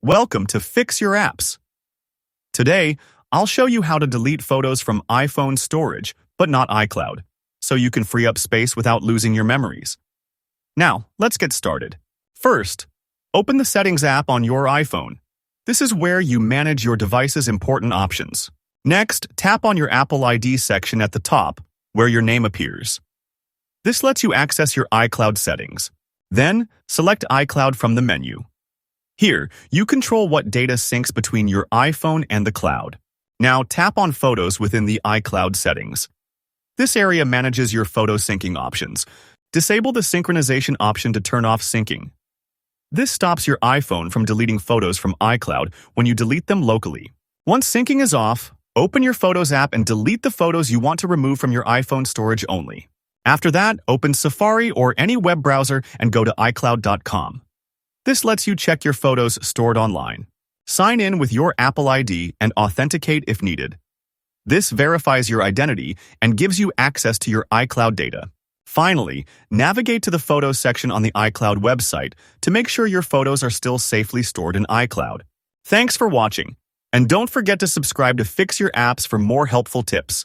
Welcome to Fix Your Apps. Today, I'll show you how to delete photos from iPhone storage, but not iCloud, so you can free up space without losing your memories. Now, let's get started. First, open the Settings app on your iPhone. This is where you manage your device's important options. Next, tap on your Apple ID section at the top, where your name appears. This lets you access your iCloud settings. Then, select iCloud from the menu. Here, you control what data syncs between your iPhone and the cloud. Now tap on Photos within the iCloud settings. This area manages your photo syncing options. Disable the synchronization option to turn off syncing. This stops your iPhone from deleting photos from iCloud when you delete them locally. Once syncing is off, open your Photos app and delete the photos you want to remove from your iPhone storage only. After that, open Safari or any web browser and go to iCloud.com. This lets you check your photos stored online. Sign in with your Apple ID and authenticate if needed. This verifies your identity and gives you access to your iCloud data. Finally, navigate to the Photos section on the iCloud website to make sure your photos are still safely stored in iCloud. Thanks for watching, and don't forget to subscribe to Fix Your Apps for more helpful tips.